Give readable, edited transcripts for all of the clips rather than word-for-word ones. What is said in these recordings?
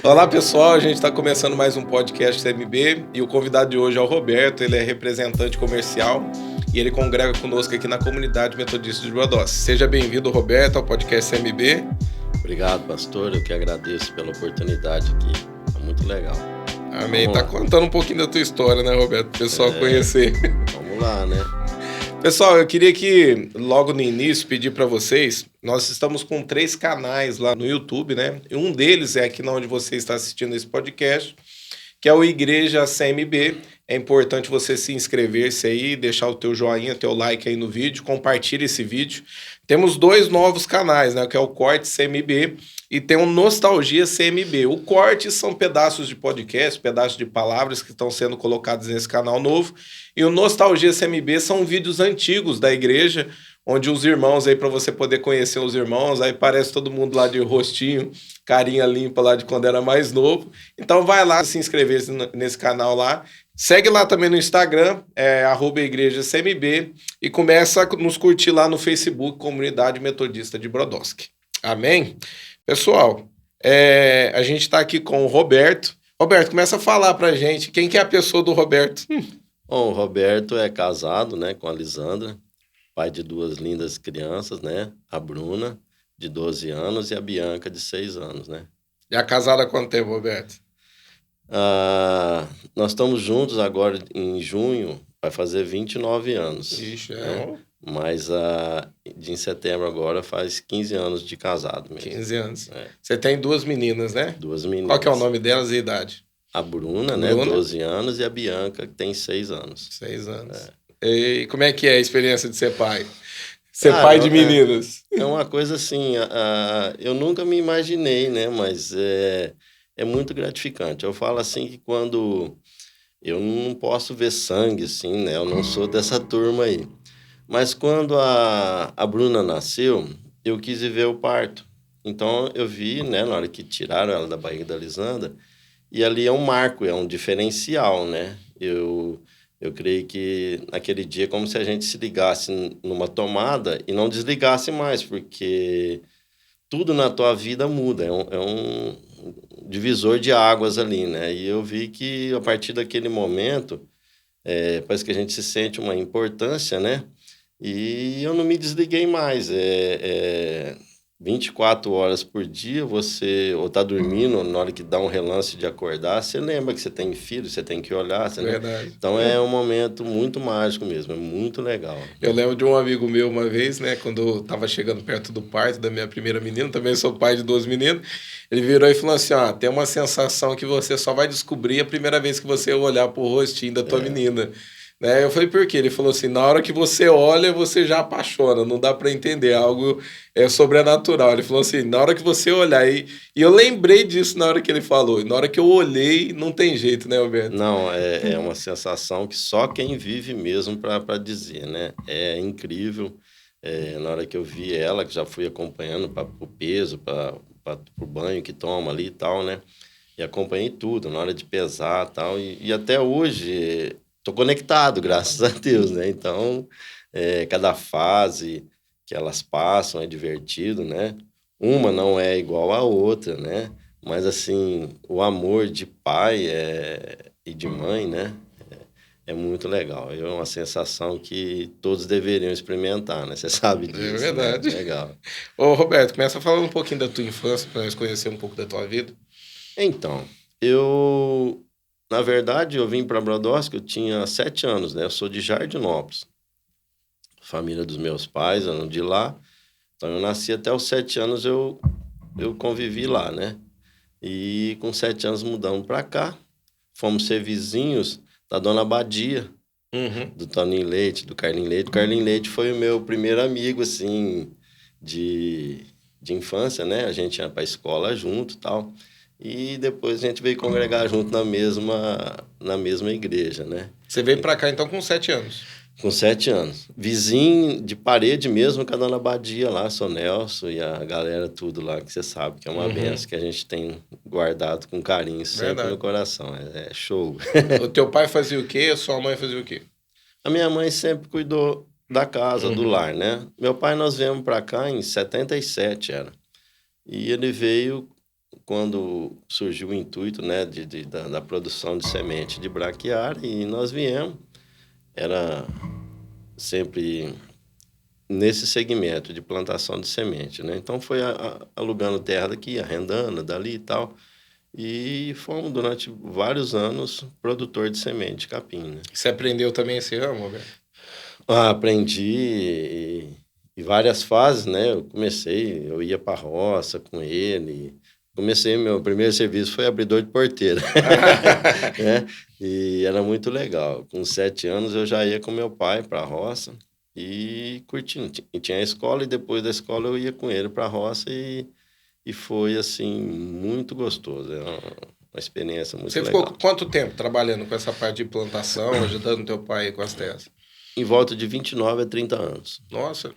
Olá pessoal, a gente está começando mais um podcast CMB e o convidado de hoje é o Roberto, ele é representante comercial e ele congrega conosco aqui na comunidade metodista de Brodowski. Seja bem-vindo, Roberto, ao podcast CMB. Obrigado, pastor, eu que agradeço pela oportunidade aqui, é muito legal. Amém, tá contando um pouquinho da tua história, né, Roberto, para o pessoal conhecer. Vamos lá, né? Pessoal, eu queria que logo no início pedir para vocês, nós estamos com 3 canais lá no YouTube, né? E um deles é aqui onde você está assistindo esse podcast, que é o Igreja CMB. É importante você se inscrever-se aí, deixar o teu joinha, teu like aí no vídeo, compartilhe esse vídeo. Temos 2 novos canais, né? Que é o Corte CMB e tem o Nostalgia CMB. O Corte são pedaços de podcast, pedaços de palavras que estão sendo colocados nesse canal novo. E o Nostalgia CMB são vídeos antigos da igreja, onde os irmãos aí, para você poder conhecer os irmãos, aí parece todo mundo lá de rostinho, carinha limpa lá de quando era mais novo. Então vai lá se inscrever nesse canal lá. Segue lá também no Instagram, @igrejacmb, e começa a nos curtir lá no Facebook, Comunidade Metodista de Brodowski. Amém? Pessoal, a gente está aqui com o Roberto. Roberto, começa a falar pra gente quem que é a pessoa do Roberto. Bom, o Roberto é casado, né, com a Lisandra, pai de 2 lindas crianças, né? A Bruna, de 12 anos, e a Bianca, de 6 anos, né? Já casado há quanto tempo, Roberto? Nós estamos juntos agora em junho, vai fazer 29 anos. Ixi, né? Mas em setembro agora faz 15 anos de casado mesmo. 15 anos. Você tem 2 meninas, né? 2 meninas. Qual que é o nome delas e a idade? A Bruna, né? 12 anos, e a Bianca, que tem 6 anos. 6 anos. E como é que é a experiência de ser pai? Pai de meninas. É uma coisa assim, eu nunca me imaginei, né? Mas é muito gratificante. Eu falo assim que quando eu não posso ver sangue, assim, né? Eu não sou dessa turma aí. Mas quando a Bruna nasceu, eu quis ver o parto. Então eu vi, né? Na hora que tiraram ela da barriga da Lisandra, e ali é um marco, é um diferencial, né? Eu creio que naquele dia é como se a gente se ligasse numa tomada e não desligasse mais, porque tudo na tua vida muda, é um divisor de águas ali, né? E eu vi que a partir daquele momento, parece que a gente se sente uma importância, né? E eu não me desliguei mais, 24 horas por dia, você ou tá dormindo, na hora que dá um relance de acordar, você lembra que você tem filho, você tem que olhar. Verdade. Então é um momento muito mágico mesmo, é muito legal. Eu lembro de um amigo meu uma vez, né, quando eu tava chegando perto do parto da minha primeira menina, também sou pai de 2 meninos, ele virou e falou assim, tem uma sensação que você só vai descobrir a primeira vez que você olhar pro rostinho da tua menina. Né? Eu falei, por quê? Ele falou assim, na hora que você olha, você já apaixona, não dá para entender, algo sobrenatural. Ele falou assim, na hora que você olhar, e eu lembrei disso na hora que ele falou, e na hora que eu olhei, não tem jeito, né, Alberto? Não, é uma sensação que só quem vive mesmo para dizer, né? É incrível. Na hora que eu vi ela, que já fui acompanhando para o peso, para o banho que toma ali e tal, né? E acompanhei tudo, na hora de pesar e tal, e até hoje... Estou conectado, graças a Deus, né? Então, cada fase que elas passam é divertido, né? Uma não é igual à outra, né? Mas, assim, o amor de pai e de mãe, né? É muito legal. É uma sensação que todos deveriam experimentar, né? Você sabe disso. É verdade. Né? Legal. Ô, Roberto, começa falando um pouquinho da tua infância, para nós conhecer um pouco da tua vida. Então, na verdade, eu vim para Brodowski, eu tinha 7 anos, né? Eu sou de Jardinópolis. Família dos meus pais eram de lá. Então, eu nasci até os 7 anos, eu convivi lá, né? E com 7 anos mudamos para cá. Fomos ser vizinhos da Dona Badia, do Toninho Leite, do Carlinho Leite. O Carlinho Leite foi o meu primeiro amigo, assim, de infância, né? A gente ia para a escola junto e tal. E depois a gente veio congregar junto na mesma igreja, né? Você veio pra cá, então, com 7 anos? Com 7 anos. Vizinho de parede mesmo com a Dona Badia lá, São Nelson e a galera tudo lá, que você sabe que é uma benção que a gente tem guardado com carinho sempre no coração. É show. O teu pai fazia o quê? A sua mãe fazia o quê? A minha mãe sempre cuidou da casa, do lar, né? Meu pai, nós viemos pra cá em 77, era. E ele veio quando surgiu o intuito, né, da produção de semente de braquiária, e nós viemos, era sempre nesse segmento de plantação de semente, né? Então, foi alugando terra daqui, arrendando dali e tal, e fomos, durante vários anos, produtor de semente de capim, né? Você aprendeu também esse ramo, velho? Aprendi em várias fases, né? Eu ia para a roça com ele. Meu primeiro serviço foi abridor de porteira, né? E era muito legal. Com 7 anos eu já ia com meu pai para a roça e curtindo. E tinha a escola, e depois da escola eu ia com ele para a roça, e foi, assim, muito gostoso. É uma experiência muito legal. Você ficou quanto tempo trabalhando com essa parte de plantação, ajudando teu pai com as terras? Em volta de 29 a 30 anos. Nossa,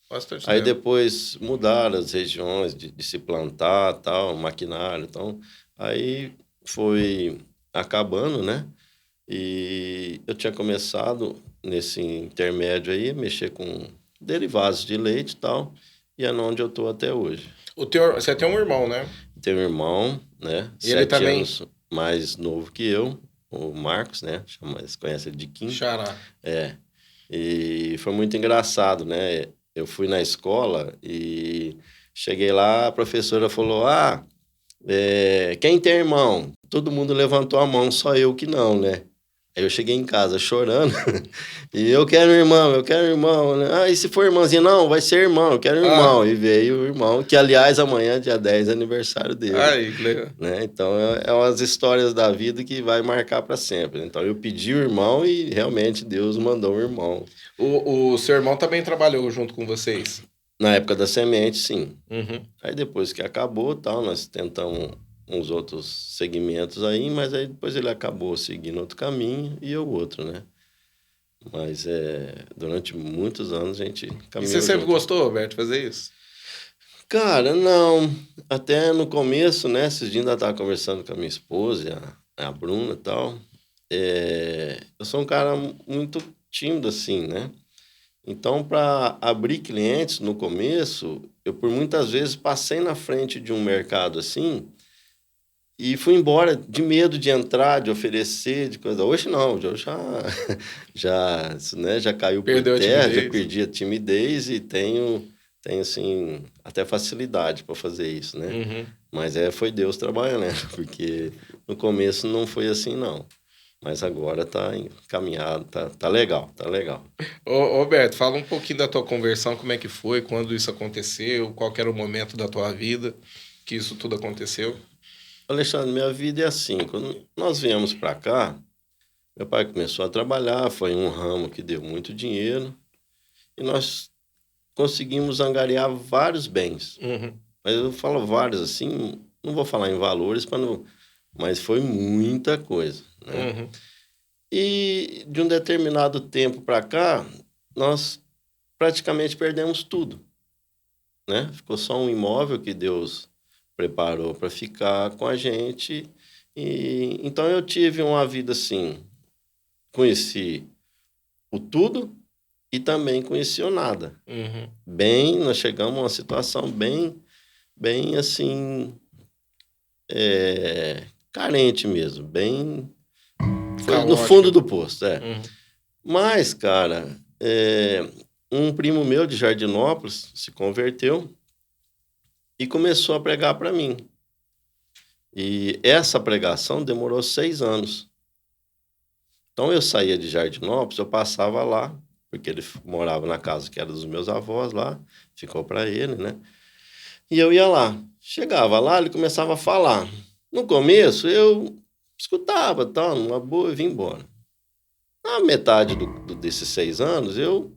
bastante Aí tempo. depois mudaram as regiões de se plantar, tal, maquinário, então aí foi acabando, né? E eu tinha começado nesse intermédio aí, mexer com derivados de leite e tal, e é onde eu estou até hoje. Você tem um irmão, né? Tenho um irmão, né? E ele 7 também? anos mais novo que eu, o Marcos, né? Você conhece ele de Kim? Xará. É. E foi muito engraçado, né? Eu fui na escola e cheguei lá, a professora falou: quem tem irmão? Todo mundo levantou a mão, só eu que não, né? Aí eu cheguei em casa chorando e eu quero um irmão, né? E se for irmãzinha? Não, vai ser irmão, eu quero um irmão. E veio o irmão, que aliás amanhã, dia 10, é aniversário dele. Ai, que legal. Né? Então, é umas histórias da vida que vai marcar para sempre. Então, eu pedi o irmão e realmente Deus mandou um irmão. O seu irmão também trabalhou junto com vocês? Na época da semente, sim. Uhum. Aí depois que acabou, tal, nós tentamos uns outros segmentos aí, mas aí depois ele acabou seguindo outro caminho e eu outro, né? Mas durante muitos anos a gente caminhou. E você sempre junto. gostou, Roberto, de fazer isso? Cara, não. Até no começo, né? Esses dias ainda estava conversando com a minha esposa, a Bruna e tal. Eu sou um cara muito tímido, assim, né? Então, para abrir clientes no começo, eu por muitas vezes passei na frente de um mercado assim e fui embora de medo de entrar, de oferecer, de coisa. Hoje não, hoje eu já caiu por Perdeu a terra, já timidez? perdi a timidez e tenho assim, até facilidade para fazer isso, né? Uhum. Mas foi Deus trabalhando, né? Porque no começo não foi assim, não. Mas agora tá encaminhado, tá legal, tá legal. Ô, Roberto, fala um pouquinho da tua conversão, como é que foi, quando isso aconteceu, qual que era o momento da tua vida que isso tudo aconteceu? Alexandre, minha vida é assim, quando nós viemos para cá, meu pai começou a trabalhar, foi um ramo que deu muito dinheiro, e nós conseguimos angariar vários bens. Uhum. Mas eu falo vários assim, não vou falar em valores, mas foi muita coisa, né? Uhum. E de um determinado tempo para cá, nós praticamente perdemos tudo, né? Ficou só um imóvel que Deus preparou para ficar com a gente. E então eu tive uma vida assim, conheci o tudo e também conheci o nada. Uhum. Nós chegamos a uma situação bem assim, carente mesmo, foi no fundo do poço, Uhum. Mas, cara, um primo meu de Jardinópolis se converteu e começou a pregar para mim. E essa pregação demorou 6 anos. Então, eu saía de Jardinópolis, eu passava lá, porque ele morava na casa que era dos meus avós lá, ficou para ele, né? E eu ia lá. Chegava lá, ele começava a falar. No começo, eu escutava, tal, numa boa, e vim embora. Na metade desses 6 anos, eu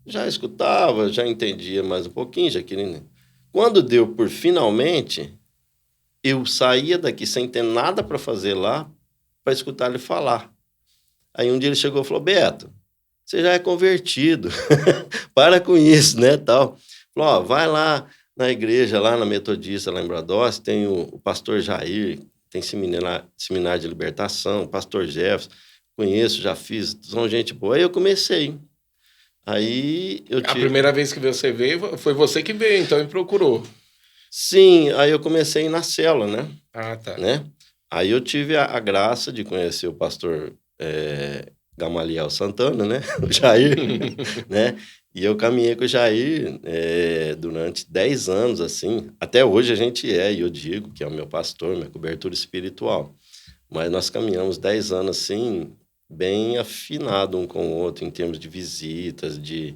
já escutava, já entendia mais um pouquinho, já queria... Quando deu por finalmente, eu saía daqui sem ter nada para fazer lá, para escutar ele falar. Aí um dia ele chegou e falou: Beto, você já é convertido, para com isso, né, tal. Falou: vai lá na igreja, lá na Metodista, lá em Bradócio, tem o pastor Jair, tem seminário de libertação, o pastor Jefferson, conheço, já fiz, são gente boa. Aí eu comecei. Aí A primeira vez que você veio, foi você que veio, então, e procurou. Sim, aí eu comecei a ir na célula, né? Ah, tá. né? Aí eu tive a graça de conhecer o pastor Gamaliel Santana, né? O Jair, né? E eu caminhei com o Jair durante 10 anos, assim. Até hoje a gente e eu digo que é o meu pastor, minha cobertura espiritual. Mas nós caminhamos 10 anos, assim, bem afinado um com o outro, em termos de visitas, de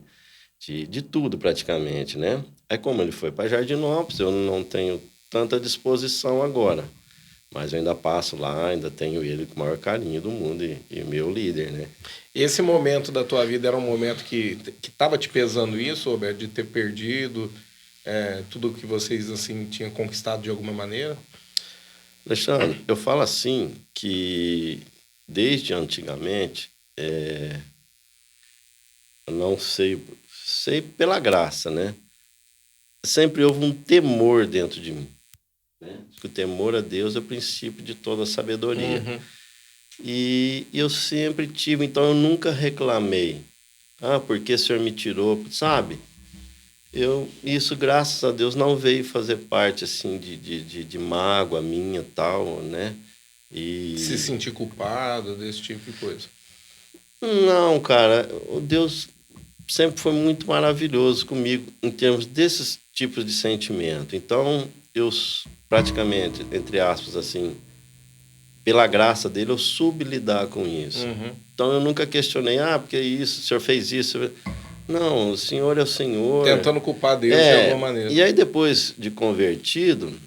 tudo praticamente, né? Aí como ele foi para Jardinópolis, eu não tenho tanta disposição agora. Mas eu ainda passo lá, ainda tenho ele com o maior carinho do mundo e meu líder, né? Esse momento da tua vida era um momento que estava te pesando isso, Roberto, de ter perdido tudo que vocês assim tinham conquistado de alguma maneira? Alexandre, eu falo assim que desde antigamente, eu não sei pela graça, né? Sempre houve um temor dentro de mim, né? O temor a Deus é o princípio de toda a sabedoria. Uhum. E eu sempre tive, então eu nunca reclamei. Ah, porque o senhor me tirou, sabe? Isso, graças a Deus, não veio fazer parte, assim, de mágoa minha tal, né? Se E... sentir culpado desse tipo de coisa. Não, cara, o Deus sempre foi muito maravilhoso comigo em termos desses tipos de sentimento. Então, praticamente, entre aspas, assim, pela graça dele, eu soube lidar com isso. Uhum. Então, eu nunca questionei, porque isso, o senhor fez isso. Não, o Senhor é o Senhor. Tentando culpar Deus de alguma maneira. E aí, depois de convertido,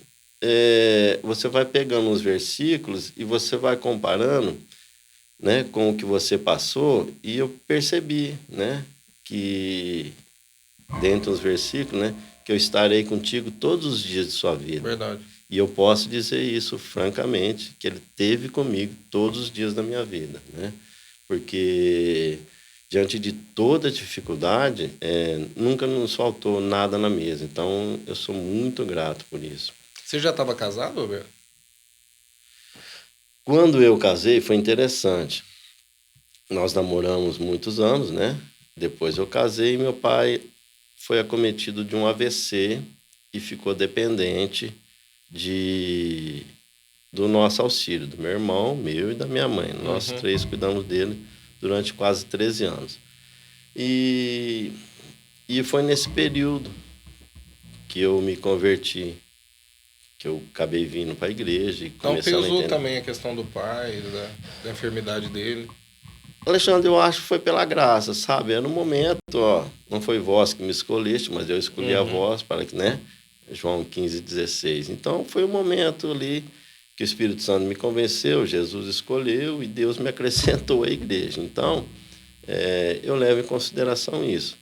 você vai pegando os versículos e você vai comparando, né, com o que você passou, e eu percebi, né, que dentro dos versículos, né, que eu estarei contigo todos os dias de sua vida. Verdade. E eu posso dizer isso francamente, que ele teve comigo todos os dias da minha vida, né? Porque diante de toda dificuldade, nunca nos faltou nada na mesa. Então, eu sou muito grato por isso. Você já estava casado, Roberto? Quando eu casei, foi interessante. Nós namoramos muitos anos, né? Depois eu casei e meu pai foi acometido de um AVC e ficou dependente do nosso auxílio, do meu irmão, meu e da minha mãe. Nós três cuidamos dele durante quase 13 anos. E foi nesse período que eu me converti, que eu acabei vindo para a igreja e Então começando a pesou entender. também a questão do pai, da enfermidade dele. Alexandre, eu acho que foi pela graça, sabe? Era um momento, não foi vós que me escolheste, mas eu escolhi a vós para que, né? João 15:16. Então, foi um momento ali que o Espírito Santo me convenceu, Jesus escolheu e Deus me acrescentou à igreja. Então, eu levo em consideração isso.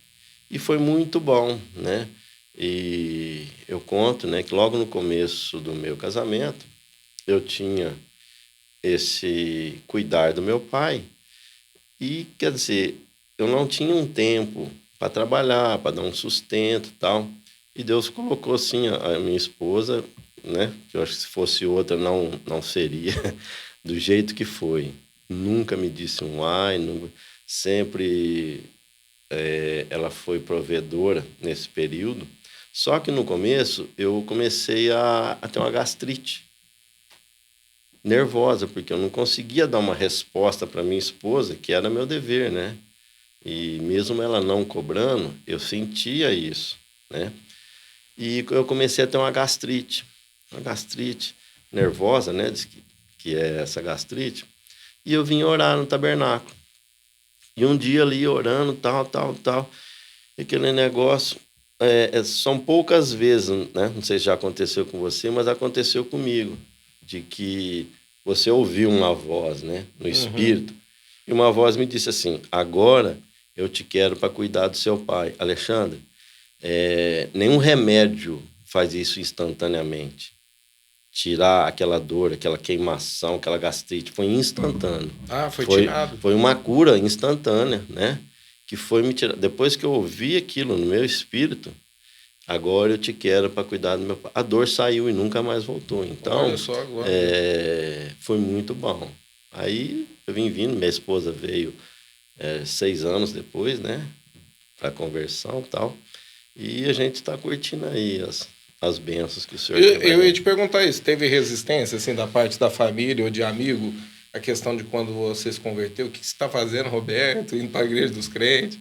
E foi muito bom, né? E eu conto, né, que logo no começo do meu casamento, eu tinha esse cuidar do meu pai e, quer dizer, eu não tinha um tempo para trabalhar, para dar um sustento e tal. E Deus colocou, assim, a minha esposa, né? Que eu acho que se fosse outra não seria do jeito que foi. Nunca me disse um ai, sempre ela foi provedora nesse período. Só que no começo eu comecei a ter uma gastrite nervosa, porque eu não conseguia dar uma resposta para minha esposa, que era meu dever, né? E mesmo ela não cobrando, eu sentia isso, né? E eu comecei a ter uma gastrite nervosa, né? Diz que é essa gastrite. E eu vim orar no tabernáculo. E um dia ali orando, tal, e aquele negócio, são poucas vezes, né? Não sei se já aconteceu com você, mas aconteceu comigo, de que você ouviu uma voz, né? No espírito, e uma voz me disse assim: agora eu te quero para cuidar do seu pai. Alexandre, nenhum remédio faz isso instantaneamente. Tirar aquela dor, aquela queimação, aquela gastrite, foi instantâneo. Foi tirado. Foi uma cura instantânea, né? Que foi me tirar. Depois que eu ouvi aquilo no meu espírito, agora eu te quero para cuidar do meu pai. A dor saiu e nunca mais voltou. Então, olha só agora. Foi muito bom. Aí eu vim vindo, minha esposa veio 6 anos depois, né? Para conversão e tal. E a gente está curtindo aí as bênçãos que o Senhor Eu ia te perguntar isso. Teve resistência, assim, da parte da família ou de amigo? A questão de quando você se converteu, o que você está fazendo, Roberto? Indo para a igreja dos crentes?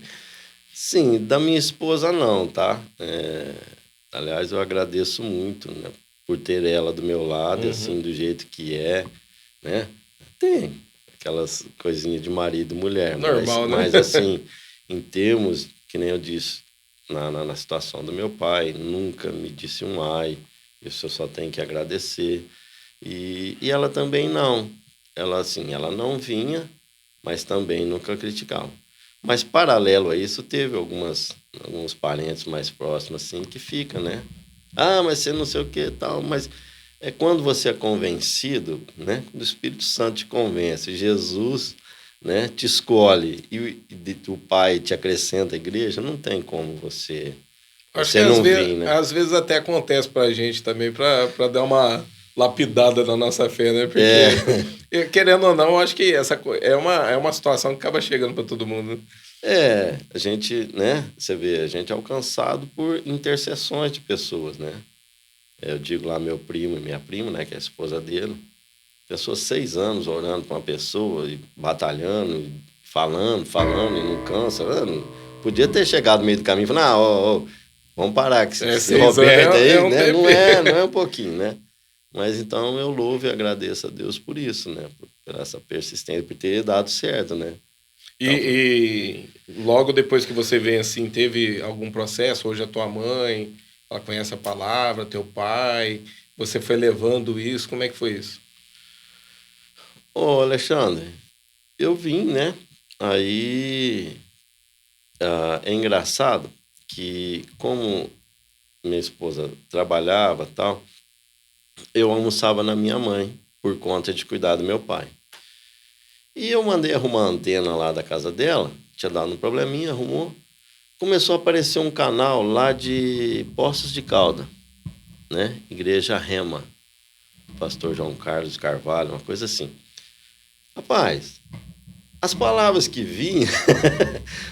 Sim, da minha esposa não, tá? Aliás, eu agradeço muito, né, por ter ela do meu lado, assim, do jeito que é, né? Tem aquelas coisinhas de marido e mulher, Normal, mas né? assim, em termos, que nem eu disse, na situação do meu pai, nunca me disse um ai, isso eu só tenho que agradecer. E ela também não. Ela, assim, ela não vinha, mas também nunca criticava. Mas, paralelo a isso, teve alguns parentes mais próximos, assim, que fica, né? Ah, mas você não sei o que tal, mas é quando você é convencido, né? Quando o Espírito Santo te convence, Jesus, né, te escolhe e o Pai te acrescenta a igreja, não tem como você Acho que não vir, né? às vezes até acontece pra gente também, pra dar uma lapidada na nossa fé, né? Porque, querendo ou não, acho que é uma situação que acaba chegando pra todo mundo, né? A gente, né? Você vê, a gente é alcançado por intercessões de pessoas, né? Eu digo lá meu primo e minha prima, né? Que é a esposa dele. Pessoa 6 anos orando para uma pessoa e batalhando, e falando e não cansa. Podia ter chegado no meio do caminho e falado, vamos parar que esse 6 Roberto anos aí, um né? tempo. Não é um pouquinho, né? Mas então eu louvo e agradeço a Deus por isso, né? Por essa persistência, por ter dado certo, né? Então, E logo depois que você vem assim, teve algum processo? Hoje a tua mãe, ela conhece a palavra, teu pai, você foi levando isso, como é que foi isso? Alexandre, eu vim, né? Aí é engraçado que como minha esposa trabalhava e tal, eu almoçava na minha mãe por conta de cuidar do meu pai. E eu mandei arrumar a antena lá da casa dela, tinha dado um probleminha, arrumou. Começou a aparecer um canal lá de Poços de Caldas, né? Igreja Rema, pastor João Carlos Carvalho, uma coisa assim. Rapaz, as palavras que vinham,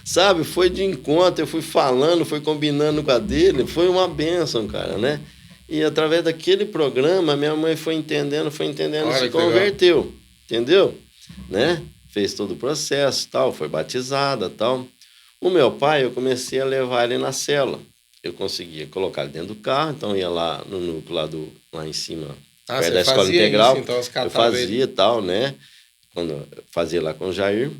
sabe, foi de encontro, eu fui falando, fui combinando com a dele, foi uma bênção, cara, né? E através daquele programa, minha mãe foi entendendo, Olha se que legal. converteu, entendeu? Né? Fez todo o processo, tal, foi batizada, tal. O meu pai, eu comecei a levar ele na célula. Eu conseguia colocar ele dentro do carro, então ia lá no núcleo lá em cima, Ah, perto você da escola fazia integral. isso, então você Eu catava ele. fazia tal, né? Quando eu fazia lá com o Jair.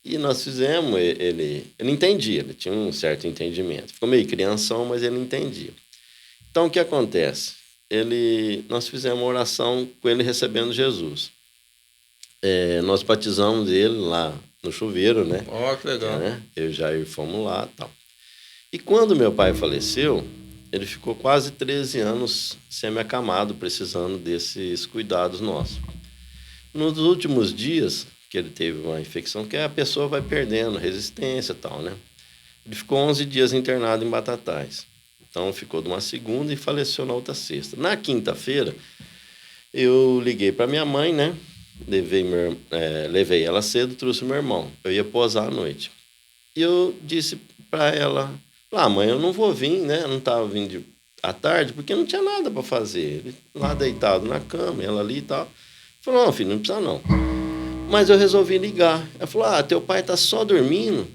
E nós fizemos, ele entendia, ele tinha um certo entendimento. Ficou meio crianção, mas ele entendia. Então, o que acontece? Nós fizemos uma oração com ele recebendo Jesus. Nós batizamos ele lá no chuveiro, né? Ó, que legal. Né? Eu e o Jair fomos lá e tal. E quando meu pai faleceu, ele ficou quase 13 anos semi-acamado, precisando desses cuidados nossos. Nos últimos dias, que ele teve uma infecção, que a pessoa vai perdendo resistência e tal, né? Ele ficou 11 dias internado em Batatais. Então, ficou de uma segunda e faleceu na outra sexta. Na quinta-feira, eu liguei para minha mãe, né? Levei ela cedo, trouxe meu irmão. Eu ia posar à noite. E eu disse para ela, mãe, eu não vou vir, né? Eu não estava vindo à tarde, porque não tinha nada para fazer. Ele lá deitado na cama, ela ali e tal. Falou, não, filho, não precisa não. Mas eu resolvi ligar. Ela falou, teu pai tá só dormindo,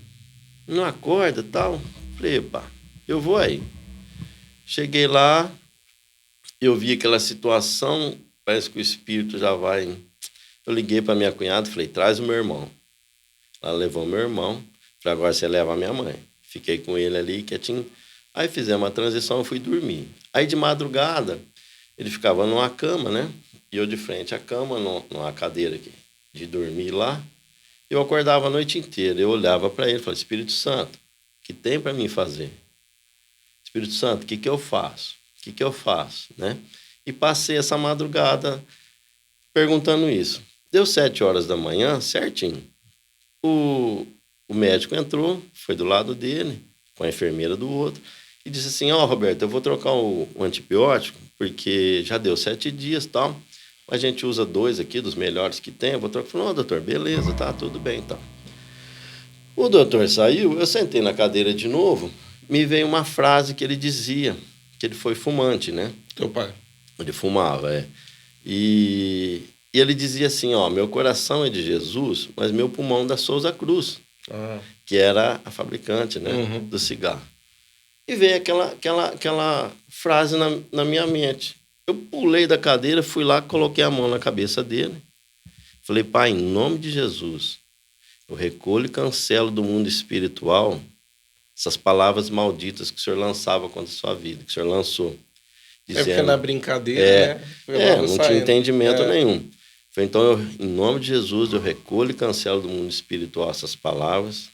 não acorda e tal. Falei, pá, eu vou aí. Cheguei lá, eu vi aquela situação, parece que o espírito já vai... Eu liguei para minha cunhada e falei, traz o meu irmão. Ela levou meu irmão, falei, agora você leva a minha mãe. Fiquei com ele ali, quietinho. Aí fizemos a transição, eu fui dormir. Aí de madrugada, ele ficava numa cama, né? E eu de frente à cama, numa cadeira aqui, de dormir lá. Eu acordava a noite inteira, eu olhava para ele e falava, Espírito Santo, o que tem para mim fazer? Espírito Santo, o que eu faço? O que eu faço, né? E passei essa madrugada perguntando isso. Deu 7 horas da manhã, certinho. O médico entrou, foi do lado dele, com a enfermeira do outro, e disse assim, Roberto, eu vou trocar o antibiótico, porque já deu 7 dias e tal, a gente usa 2 aqui, dos melhores que tem, eu vou trocar. Falei, doutor, beleza, tá, tudo bem, então. O doutor saiu, eu sentei na cadeira de novo, me veio uma frase que ele dizia, que ele foi fumante, né? Teu pai. Ele fumava, E ele dizia assim, ó, meu coração é de Jesus, mas meu pulmão da Souza Cruz, que era a fabricante, né, do cigarro. E veio aquela frase na minha mente. Eu pulei da cadeira, fui lá, coloquei a mão na cabeça dele. Falei, pai, em nome de Jesus, eu recolho e cancelo do mundo espiritual essas palavras malditas que o senhor lançava contra a sua vida, que o senhor lançou. Dizendo, porque na brincadeira, né? Não tinha entendimento nenhum. Falei, então, em nome de Jesus, eu recolho e cancelo do mundo espiritual essas palavras,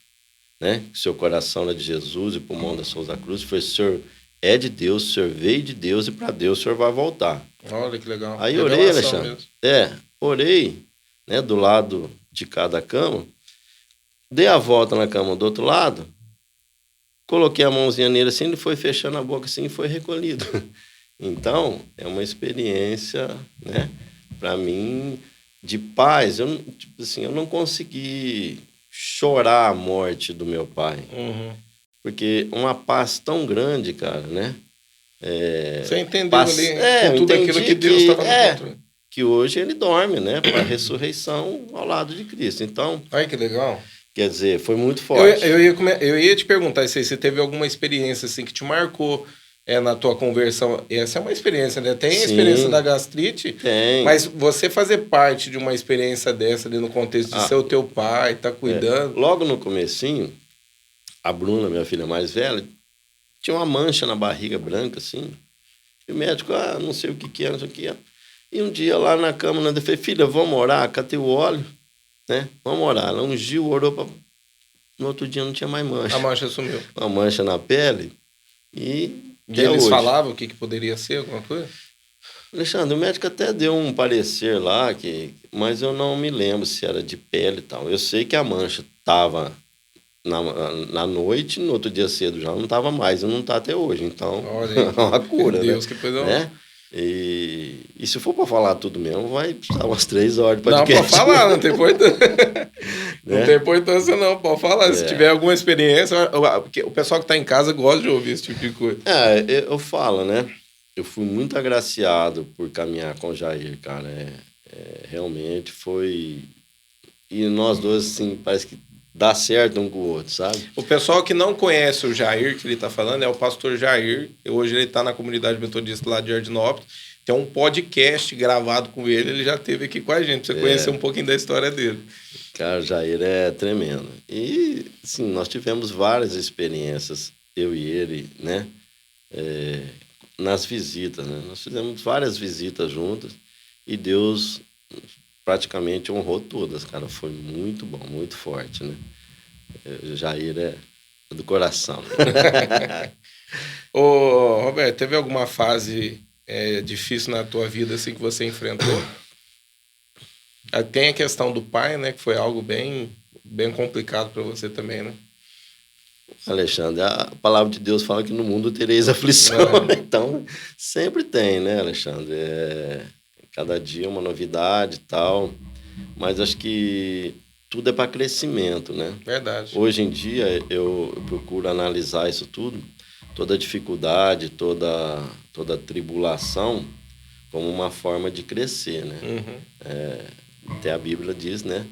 né? Que seu coração é de Jesus e pulmão da Souza Cruz. Foi, o senhor é de Deus, o senhor veio de Deus e para Deus o senhor vai voltar. Olha que legal. Aí orei, Alexandre. Orei, né? Do lado de cada cama. Dei a volta na cama do outro lado. Coloquei a mãozinha nele assim, ele foi fechando a boca assim e foi recolhido. Então, é uma experiência, né? Para mim, de paz. Eu não consegui chorar a morte do meu pai. Porque uma paz tão grande, cara, né? Você entendeu ali tudo aquilo que Deus estava no controle. Que hoje ele dorme, né? Para a ressurreição ao lado de Cristo. Então... Ai, que legal. Quer dizer, foi muito forte. Eu ia te perguntar se você teve alguma experiência assim, que te marcou na tua conversão. Essa é uma experiência, né? Tem a experiência da gastrite, mas você fazer parte de uma experiência dessa ali no contexto de ser o teu pai, tá cuidando. Logo no comecinho, a Bruna, minha filha mais velha, tinha uma mancha na barriga branca, assim. E o médico, não sei o que é, não sei o que é. E um dia lá na cama, eu falei, filha, vamos orar, catei o óleo, né? Vamos orar. Ela ungiu, orou, no outro dia não tinha mais mancha. A mancha sumiu. Uma mancha na pele. E eles falavam o que poderia ser, alguma coisa? Alexandre, o médico até deu um parecer lá, mas eu não me lembro se era de pele e tal. Eu sei que a mancha estava na noite, no outro dia cedo já não estava mais, e não está até hoje. Então, é uma cura, Deus, né? Que coisa. E se for para falar tudo mesmo, vai precisar umas 3 horas de podcast. Não, pode falar, não tem importância. Não tem importância, não. Pode falar. Se tiver alguma experiência, porque o pessoal que está em casa gosta de ouvir esse tipo de coisa. Eu falo, né? Eu fui muito agraciado por caminhar com o Jair, cara. Realmente foi... E nós dois, assim, parece que dá certo um com o outro, sabe? O pessoal que não conhece o Jair, que ele está falando, é o pastor Jair. Hoje ele está na comunidade metodista lá de Jardinópolis. Tem um podcast gravado com ele. Ele já esteve aqui com a gente, pra você conhecer um pouquinho da história dele. Cara, o Jair é tremendo. E, assim, nós tivemos várias experiências, eu e ele, né? Nas visitas, né? Nós fizemos várias visitas juntos e Deus praticamente honrou todas, cara. Foi muito bom, muito forte, né? O Jair é do coração. Ô, Roberto, teve alguma fase difícil na tua vida assim que você enfrentou? Tem a questão do pai, né? Que foi algo bem complicado para você também, né? Alexandre, a palavra de Deus fala que no mundo tereis aflição. Então, sempre tem, né, Alexandre? Cada dia uma novidade e tal. Mas acho que tudo é para crescimento, né? Verdade. Hoje em dia, eu procuro analisar isso tudo, toda dificuldade, toda tribulação, como uma forma de crescer, né? Até a Bíblia diz, né?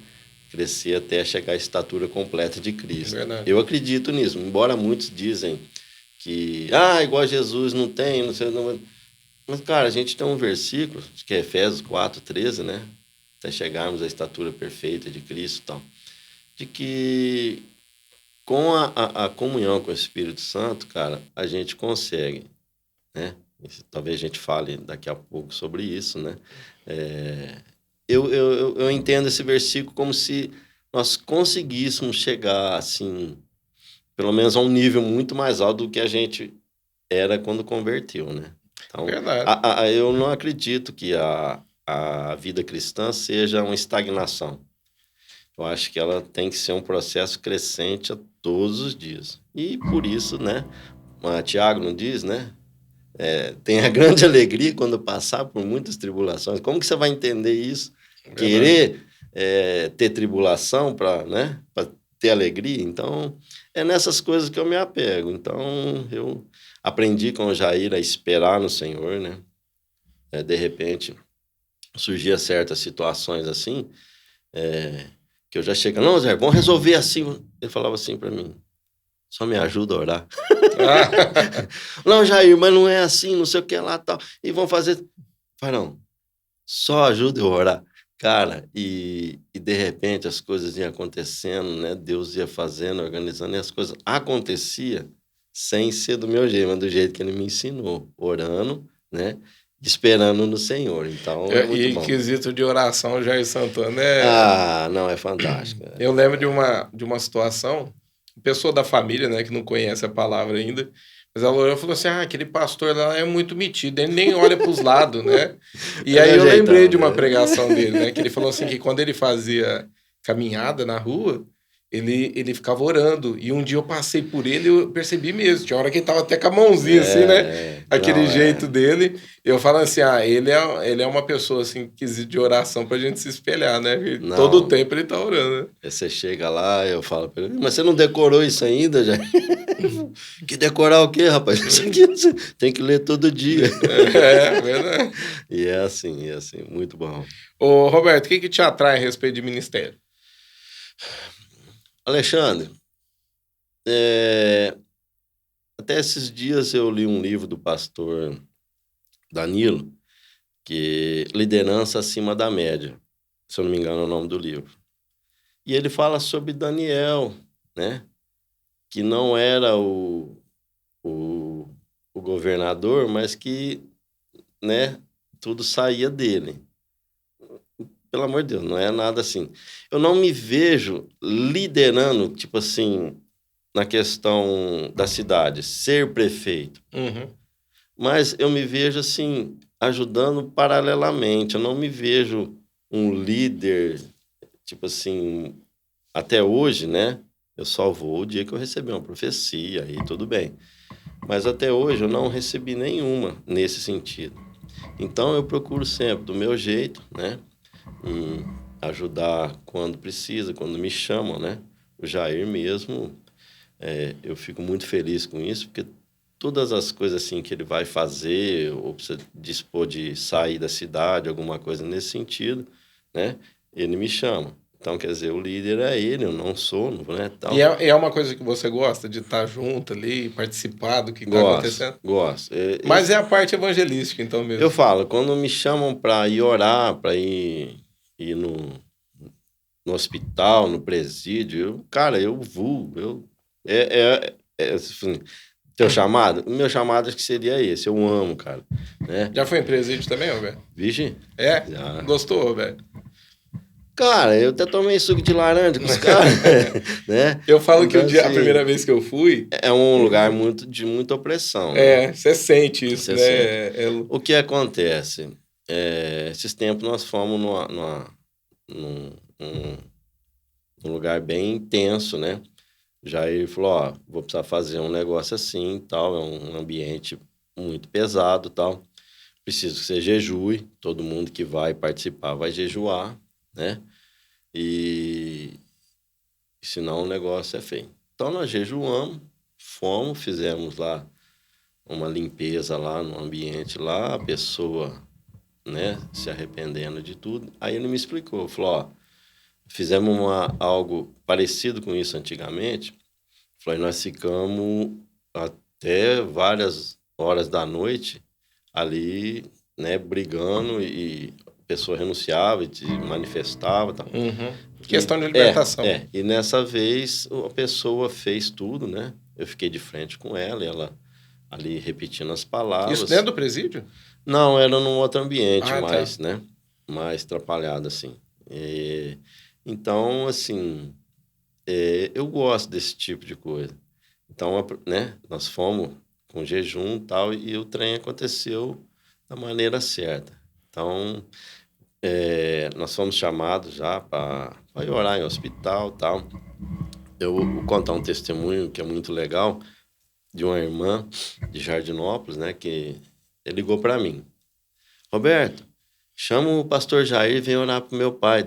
Crescer até chegar à estatura completa de Cristo. Verdade. Eu acredito nisso, embora muitos dizem que igual a Jesus não tem, não sei, não. Mas, cara, a gente tem um versículo, que é Efésios 4:13, né? Até chegarmos à estatura perfeita de Cristo e tal, de que com a comunhão com o Espírito Santo, cara, a gente consegue, né? Talvez a gente fale daqui a pouco sobre isso, né? Eu entendo esse versículo como se nós conseguíssemos chegar, assim, pelo menos a um nível muito mais alto do que a gente era quando converteu, né? Então, verdade. Eu não acredito que a vida cristã seja uma estagnação. Eu acho que ela tem que ser um processo crescente a todos os dias. E por isso, né? Tiago não diz, né? Tenha grande alegria quando passar por muitas tribulações. Como que você vai entender isso? Verdade. Querer ter tribulação para, né? Para ter alegria? Então, é nessas coisas que eu me apego. Então, aprendi com o Jair a esperar no Senhor, né? De repente, surgia certas situações assim, que eu já chegava, não, Zé, vamos resolver assim. Ele falava assim para mim, só me ajuda a orar. Não, Jair, mas não é assim, não sei o que lá, tal. E vão fazer... Falei, não, só ajuda eu a orar. Cara, e de repente as coisas iam acontecendo, né? Deus ia fazendo, organizando, e as coisas aconteciam sem ser do meu jeito, mas do jeito que ele me ensinou, orando, né? Esperando no Senhor. Então, é muito E bom. quesito de oração, o Jair Santana não, é fantástico. Eu lembro de uma situação, pessoa da família, né, que não conhece a palavra ainda, mas ela olhou e falou assim, aquele pastor lá é muito metido, ele nem olha para os lados, né? E aí eu lembrei de uma pregação dele, né, que ele falou assim, que quando ele fazia caminhada na rua, ele ficava orando, e um dia eu passei por ele e eu percebi mesmo, tinha hora que ele tava até com a mãozinha assim, né? Aquele jeito dele. Eu falo assim, ele é uma pessoa assim, de oração pra gente se espelhar, né? Não, todo o tempo ele tá orando, né? Você chega lá, eu falo pra ele, mas você não decorou isso ainda, já? Que decorar o quê, rapaz? Isso aqui você tem que ler todo dia. Verdade. E é assim, muito bom. Ô, Roberto, o que te atrai a respeito de ministério? Alexandre, até esses dias eu li um livro do pastor Danilo, que Liderança Acima da Média, se eu não me engano é o nome do livro. E ele fala sobre Daniel, né? Que não era o governador, mas que, né, tudo saía dele. Pelo amor de Deus, não é nada assim. Eu não me vejo liderando, tipo assim, na questão da cidade, ser prefeito. Uhum. Mas eu me vejo, assim, ajudando paralelamente. Eu não me vejo um líder, tipo assim, até hoje, né? Eu só vou o dia que eu receber uma profecia, aí tudo bem. Mas até hoje eu não recebi nenhuma nesse sentido. Então eu procuro sempre, do meu jeito, né? Ajudar quando precisa, quando me chamam, né? O Jair mesmo, eu fico muito feliz com isso, porque todas as coisas assim que ele vai fazer, ou precisa dispor de sair da cidade, alguma coisa nesse sentido, né? Ele me chama. Então, quer dizer, o líder é ele, eu não sou, né? Tal. E é uma coisa que você gosta de estar junto ali, participar do que está acontecendo? Gosto. Mas é a parte evangelística, então mesmo. Eu falo, quando me chamam para ir orar, para ir no hospital, no presídio, eu vou. Assim, teu chamado? O meu chamado acho que seria esse, eu amo, cara. Né? Já foi em presídio também, Roberto? Vixe? Já. Gostou, Roberto? Cara, eu até tomei suco de laranja com os caras, né? Eu falo então, que a primeira vez que eu fui... É um lugar de muita opressão, né? Você sente isso, né? Sente. O que acontece? Esses tempos nós fomos num lugar bem intenso, né? Já ele falou, vou precisar fazer um negócio assim e tal, é um ambiente muito pesado e tal. Preciso que você jejue, todo mundo que vai participar vai jejuar, né? E senão o negócio é feio. Então nós jejuamos, fizemos lá uma limpeza lá no ambiente lá, a pessoa, né, se arrependendo de tudo. Aí ele me explicou, falou, fizemos algo parecido com isso antigamente. Falei, nós ficamos até várias horas da noite ali, né, brigando e a pessoa renunciava e se manifestava. Tal. Uhum. Questão de libertação. E nessa vez a pessoa fez tudo, né? Eu fiquei de frente com ela e ela ali repetindo as palavras. Isso dentro do presídio? Não, era num outro ambiente mais, tá. Né? Mais atrapalhado, assim. Então, assim, eu gosto desse tipo de coisa. Então, né? Nós fomos com jejum e tal, e o trem aconteceu da maneira certa. Então, nós fomos chamados já para orar em hospital e tal. Eu vou contar um testemunho que é muito legal de uma irmã de Jardinópolis, né? Que ligou para mim. Roberto, chama o pastor Jair e vem orar pro meu pai.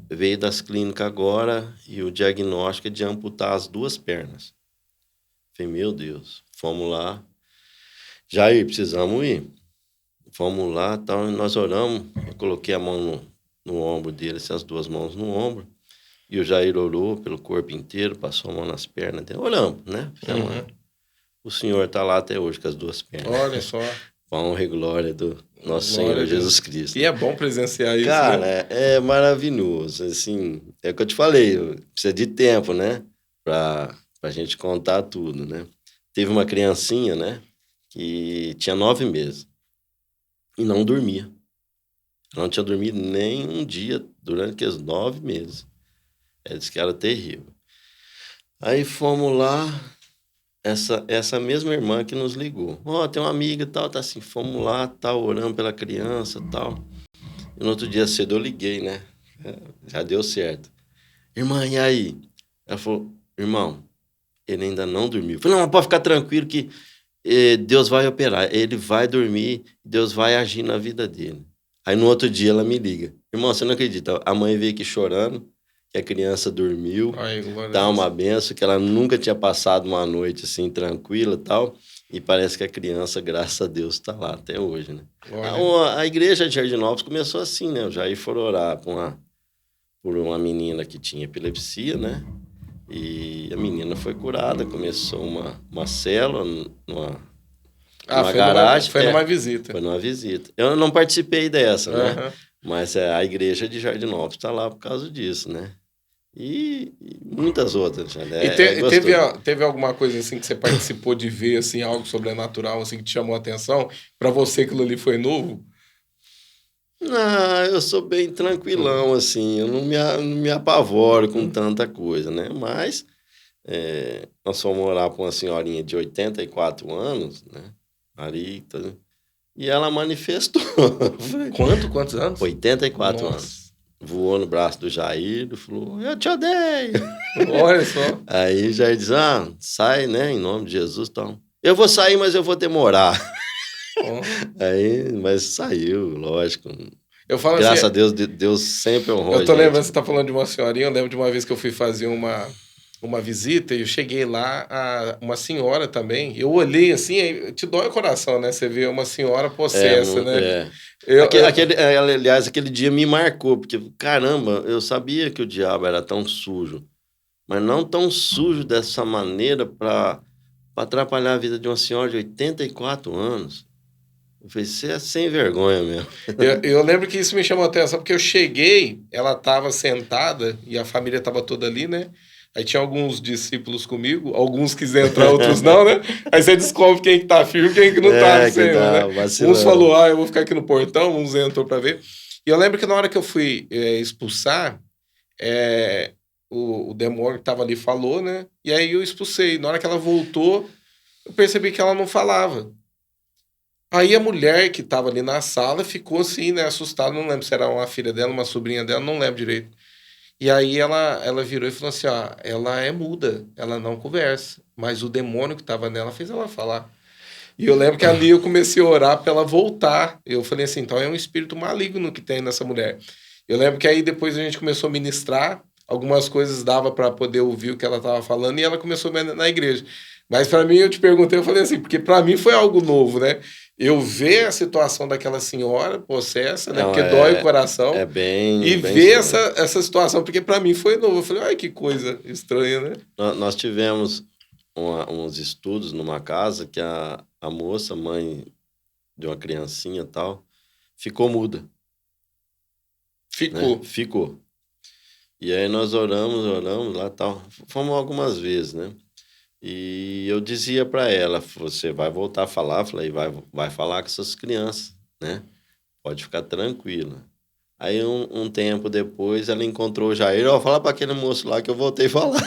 Veio das clínicas agora e o diagnóstico é de amputar as 2 pernas. Falei, meu Deus. Fomos lá. Jair, precisamos ir. Fomos lá, tal, e nós oramos. Eu coloquei a mão no ombro dele, assim, as duas mãos no ombro. E o Jair orou pelo corpo inteiro, passou a mão nas pernas dele. Oramos, né? O Senhor está lá até hoje com as duas pernas. Olha só. Honra e glória do nosso Senhor Jesus Cristo. E é bom presenciar isso, cara, né? é maravilhoso, assim, é o que eu te falei, precisa de tempo, né, pra gente contar tudo, né. Teve uma criancinha, né, que tinha 9 meses e não dormia. Não tinha dormido nem um dia durante aqueles 9 meses. Ela disse que era terrível. Aí fomos lá, essa mesma irmã que nos ligou. Tem uma amiga e tal, tá assim, fomos lá, tal, orando pela criança e tal. E no outro dia cedo eu liguei, né? Já deu certo. Irmã, e aí? Ela falou, irmão, ele ainda não dormiu. Eu falei, não, pode ficar tranquilo que Deus vai operar. Ele vai dormir, Deus vai agir na vida dele. Aí no outro dia ela me liga. Irmão, você não acredita? A mãe veio aqui chorando, que a criança dormiu, dá uma benção, que ela nunca tinha passado uma noite assim, tranquila e tal. E parece que a criança, graças a Deus, está lá até hoje, né? A igreja de Jardinópolis começou assim, né? O Jair foi orar por uma menina que tinha epilepsia, né? E a menina foi curada, começou uma célula numa garagem. Foi numa visita. Foi numa visita. Eu não participei dessa, né? Mas a igreja de Jardinópolis está lá por causa disso, né? E muitas outras, né? E teve alguma coisa assim que você participou de ver, assim, algo sobrenatural assim, que te chamou a atenção? Para você aquilo ali foi novo? Não, eu sou bem tranquilão, assim, eu não me apavoro com tanta coisa, né? Mas nós fomos morar com uma senhorinha de 84 anos, né? Marita, e ela manifestou. Quantos anos? 84 anos. Voou no braço do Jair e falou, eu te odeio. Olha só. Aí o Jair diz, sai, né, em nome de Jesus, então. Eu vou sair, mas eu vou demorar. Aí, mas saiu, lógico. Eu falo Graças assim, a Deus, Deus sempre honrou a gente. Eu tô lembrando, você tá falando de uma senhorinha, eu lembro de uma vez que eu fui fazer uma visita e eu cheguei lá, uma senhora também, eu olhei assim, aí te dói o coração, né? Você vê uma senhora possessa, né? Aliás, aquele dia me marcou, porque, caramba, eu sabia que o diabo era tão sujo, mas não tão sujo dessa maneira para atrapalhar a vida de uma senhora de 84 anos. Eu falei, você é sem vergonha mesmo. Eu lembro que isso me chamou a atenção, porque eu cheguei, ela estava sentada e a família estava toda ali, né? Aí tinha alguns discípulos comigo, alguns quiseram entrar, outros não, né? Aí você descobre quem que tá firme e quem que não tá, né? Vacilando. Uns falou, eu vou ficar aqui no portão, uns entrou para ver. E eu lembro que na hora que eu fui expulsar, o demônio que tava ali falou, né? E aí eu expulsei. Na hora que ela voltou, eu percebi que ela não falava. Aí a mulher que tava ali na sala ficou assim, né, assustada, não lembro se era uma filha dela, uma sobrinha dela, não lembro direito. E aí ela virou e falou assim, ela é muda, ela não conversa, mas o demônio que tava nela fez ela falar. E eu lembro que ali eu comecei a orar para ela voltar. Eu falei assim, então é um espírito maligno que tem nessa mulher. Eu lembro que aí depois a gente começou a ministrar, algumas coisas dava para poder ouvir o que ela tava falando e ela começou na igreja. Mas para mim, eu te perguntei, eu falei assim, porque para mim foi algo novo, né? Eu ver a situação daquela senhora possessa, né? Porque dói o coração. É bem... E bem ver essa situação, porque para mim foi novo. Eu falei, ai, que coisa estranha, né? Nós tivemos uns estudos numa casa que a moça, mãe de uma criancinha e tal, ficou muda. Ficou. Né? Ficou. E aí nós oramos lá e tal. Fomos algumas vezes, né? E eu dizia para ela, você vai voltar a falar, falei, vai falar com essas crianças, né? Pode ficar tranquila. Aí um tempo depois ela encontrou o Jair, fala para aquele moço lá que eu voltei a falar.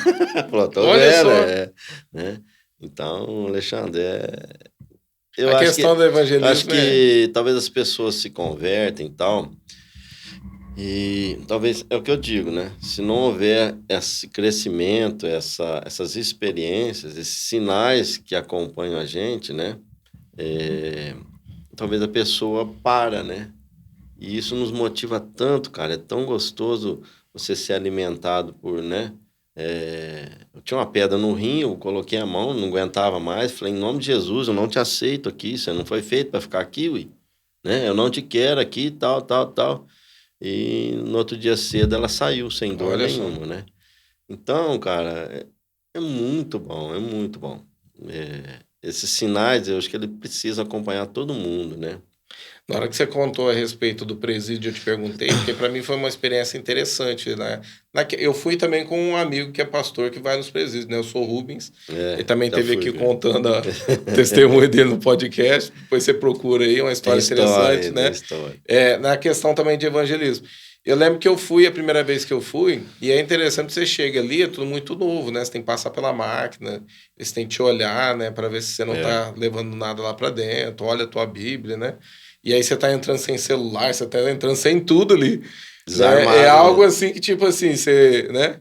Falou, tô vendo, né? Então, Alexandre, eu a questão do evangelismo acho que talvez as pessoas se convertem e tal, e talvez, é o que eu digo, né? Se não houver esse crescimento, essas experiências, esses sinais que acompanham a gente, né? Talvez a pessoa para, né? E isso nos motiva tanto, cara. É tão gostoso você ser alimentado por, né? Eu tinha uma pedra no rim, eu coloquei a mão, não aguentava mais. Falei, em nome de Jesus, eu não te aceito aqui. Você não foi feito para ficar aqui, ui, né? Eu não te quero aqui, tal, tal, tal. E no outro dia cedo ela saiu sem dor Olha só. nenhuma, né? Então, cara, é muito bom, é muito bom. Esses sinais, eu acho que ele precisa acompanhar todo mundo, né? Na hora que você contou a respeito do presídio, eu te perguntei, porque para mim foi uma experiência interessante, né? Eu fui também com um amigo que é pastor que vai nos presídios, né? Eu sou Rubens. Ele também Já esteve fui aqui ver. contando o testemunho dele no podcast. Depois você procura aí, uma Tem história interessante, história, tem né? história. Na questão também de evangelismo. Eu lembro que eu fui a primeira vez que eu fui, e é interessante que você chega ali, é tudo muito novo, né? Você tem que passar pela máquina, eles têm que te olhar, né? Para ver se você não tá levando nada lá para dentro, olha a tua Bíblia, né? E aí você tá entrando sem celular, você tá entrando sem tudo ali, né? É Desarmado algo mesmo. assim que, tipo assim, você, né?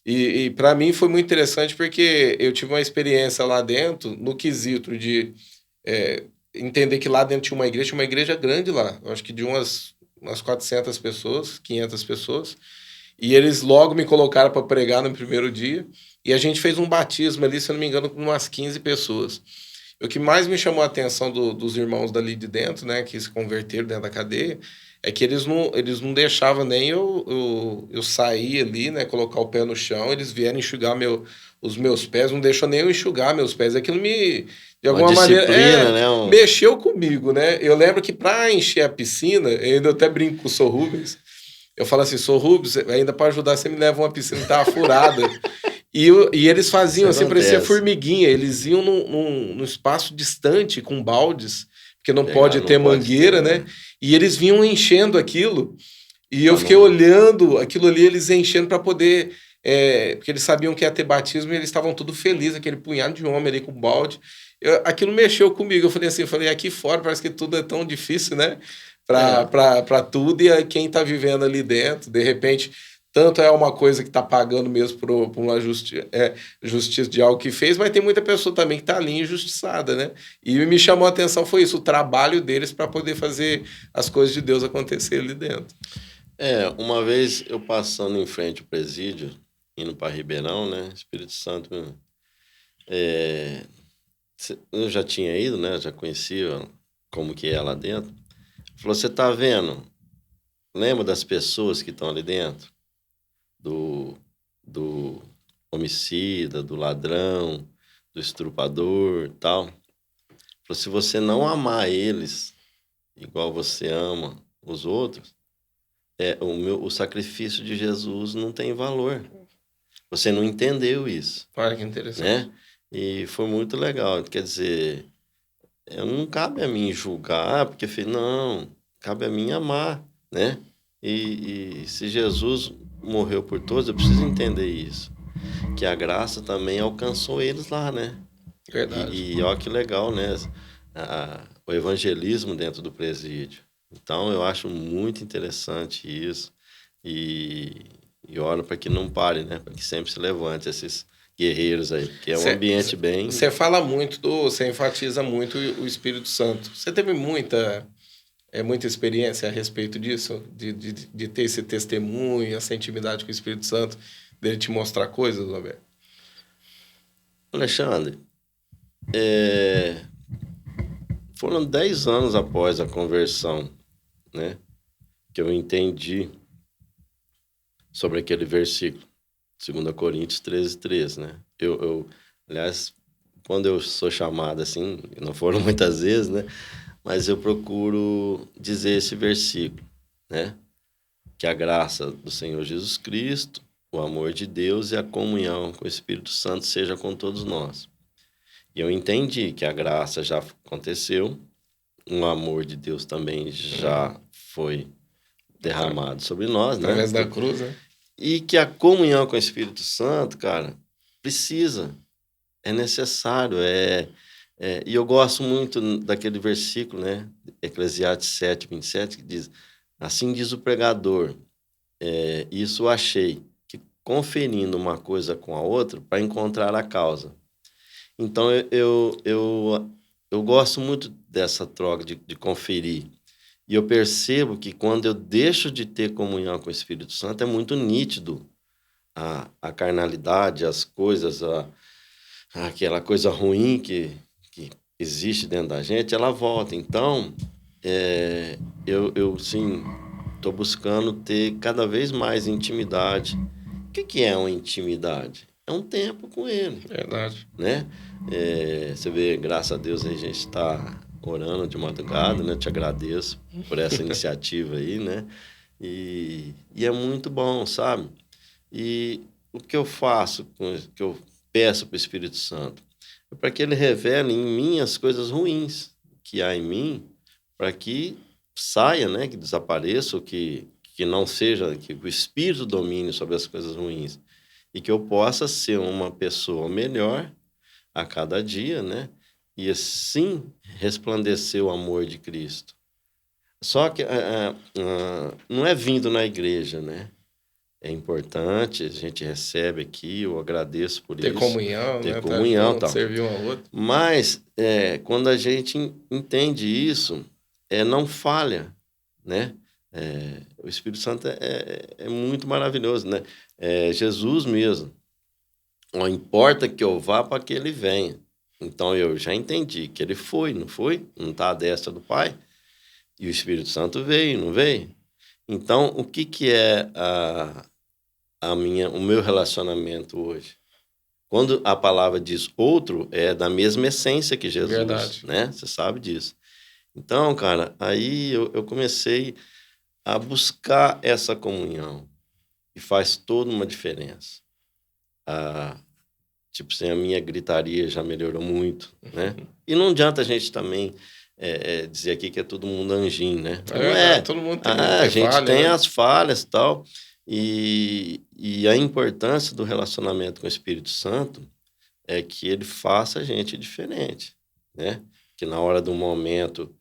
E para mim foi muito interessante porque eu tive uma experiência lá dentro, no quesito de é, entender que lá dentro tinha uma igreja grande lá, eu acho que de umas 400 pessoas, 500 pessoas, e eles logo me colocaram para pregar no primeiro dia, e a gente fez um batismo ali, se eu não me engano, com umas 15 pessoas. O que mais me chamou a atenção dos irmãos dali de dentro, né, que se converteram dentro da cadeia, é que eles não deixavam nem eu sair ali, né, colocar o pé no chão, eles vieram enxugar os meus pés, não deixou nem eu enxugar meus pés. Aquilo de Uma alguma maneira, disciplina, né? mexeu comigo, né? Eu lembro que para encher a piscina, eu ainda até brinco com o Sr. Rubens, eu falo assim, Sr. Rubens, ainda para ajudar, você me leva uma piscina que tava furada. E eles Isso faziam assim, parecia acontece. formiguinha. Eles iam num espaço distante com baldes, porque não Pegar, pode não ter pode ter, mangueira, né? E eles vinham enchendo aquilo. E eu para fiquei não. olhando aquilo ali, eles enchendo para poder. Porque eles sabiam que ia ter batismo e eles estavam tudo felizes, aquele punhado de homem ali com balde. Aquilo mexeu comigo. Eu falei, aqui fora parece que tudo é tão difícil, né? É, Para tudo, e aí quem está vivendo ali dentro, de repente. Tanto é uma coisa que está pagando mesmo por uma justiça de algo que fez, mas tem muita pessoa também que está ali injustiçada, né? E me chamou a atenção foi isso, o trabalho deles para poder fazer as coisas de Deus acontecer ali dentro. uma vez eu passando em frente ao presídio, indo para Ribeirão, né? Espírito Santo, é, eu já tinha ido, né? Já conhecia como que é lá dentro. Falou, você tá vendo? Lembra das pessoas que estão ali dentro? Do homicida, do ladrão, do estrupador, tal. Falou, se você não amar eles igual você ama os outros, o sacrifício de Jesus não tem valor. Você não entendeu isso, Olha que interessante. né? E foi muito legal. Quer dizer, não cabe a mim julgar, porque não, cabe a mim amar, né? E se Jesus morreu por todos, eu preciso entender isso. Que a graça também alcançou eles lá, né? Verdade. E olha que legal, né? O evangelismo dentro do presídio. Então, eu acho muito interessante isso. E, e oro para que não pare, né? Para que sempre se levante esses guerreiros aí, porque é um ambiente bem. Você fala muito você enfatiza muito o Espírito Santo. Você teve muita experiência a respeito disso? De ter esse testemunho, essa intimidade com o Espírito Santo, dele te mostrar coisas, Roberto? Alexandre, foram 10 anos após a conversão, né? Que eu entendi sobre aquele versículo, 2 Coríntios 13:13, né? Aliás, quando eu sou chamado assim, não foram muitas vezes, né? Mas eu procuro dizer esse versículo, né? Que a graça do Senhor Jesus Cristo, o amor de Deus e a comunhão com o Espírito Santo seja com todos nós. E eu entendi que a graça já aconteceu, o amor de Deus também já foi derramado sobre nós, né? Através da cruz, né? E que a comunhão com o Espírito Santo, cara, precisa, é necessário, e eu gosto muito daquele versículo, né? Eclesiastes 7:27, que diz, assim diz o pregador, isso eu achei, que conferindo uma coisa com a outra para encontrar a causa. Então, eu gosto muito dessa troca de conferir. E eu percebo que quando eu deixo de ter comunhão com o Espírito Santo, é muito nítido a carnalidade, as coisas, aquela coisa ruim que existe dentro da gente, ela volta. Então, eu sim, estou buscando ter cada vez mais intimidade. O que é uma intimidade? É um tempo com ele, Verdade. né? Você vê, graças a Deus, aí a gente está orando de madrugada, né? Te agradeço por essa iniciativa aí, né? E é muito bom, sabe? E o que eu faço, que eu peço para o Espírito Santo, é para que ele revele em mim as coisas ruins que há em mim, para que saia, né? Que desapareça, ou que não seja, que o Espírito domine sobre as coisas ruins. E que eu possa ser uma pessoa melhor a cada dia, né? E assim resplandecer o amor de Cristo. Só que não é vindo na igreja, né? É importante, a gente recebe aqui, eu agradeço por Ter isso, comunhão, ter né? Tá comunhão e junto, tal. servir um ao outro. Mas quando a gente entende isso, não falha, né? O Espírito Santo é muito maravilhoso, né? Jesus mesmo. Não importa que eu vá para que ele venha. Então eu já entendi que ele foi, não foi? Não está à destra do Pai. E o Espírito Santo veio, não veio? Então, o que é o meu relacionamento hoje? Quando a palavra diz outro, é da mesma essência que Jesus, Verdade. né? Você sabe disso. Então, cara, aí eu comecei a buscar essa comunhão. E faz toda uma diferença. Tipo assim, a minha gritaria já melhorou muito, né? E não adianta a gente também dizer aqui que é todo mundo anjinho, né? É Não verdade, é. todo mundo A tem gente falha, tem né? as falhas e tal. E a importância do relacionamento com o Espírito Santo é que ele faça a gente diferente, né? Que na hora do momento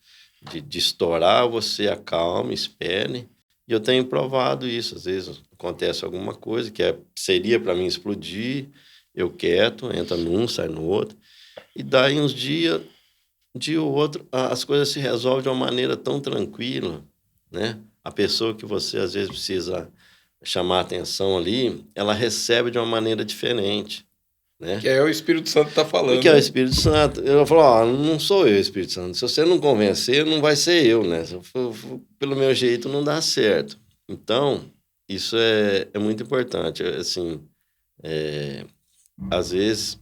de estourar, você acalme, espere. E eu tenho provado isso. Às vezes acontece alguma coisa que seria para mim explodir, eu quieto, entra num, sai no outro. E daí uns dias, um dia ou outro, as coisas se resolvem de uma maneira tão tranquila, né? A pessoa que você às vezes precisa chamar a atenção ali, ela recebe de uma maneira diferente, né? Que é o Espírito Santo que tá Porque falando, é o né? Espírito Santo. Eu falo, ó, não sou eu, Espírito Santo. Se você não convencer, não vai ser eu, né? Se eu for pelo meu jeito, não dá certo. Então, isso é muito importante. Assim, às vezes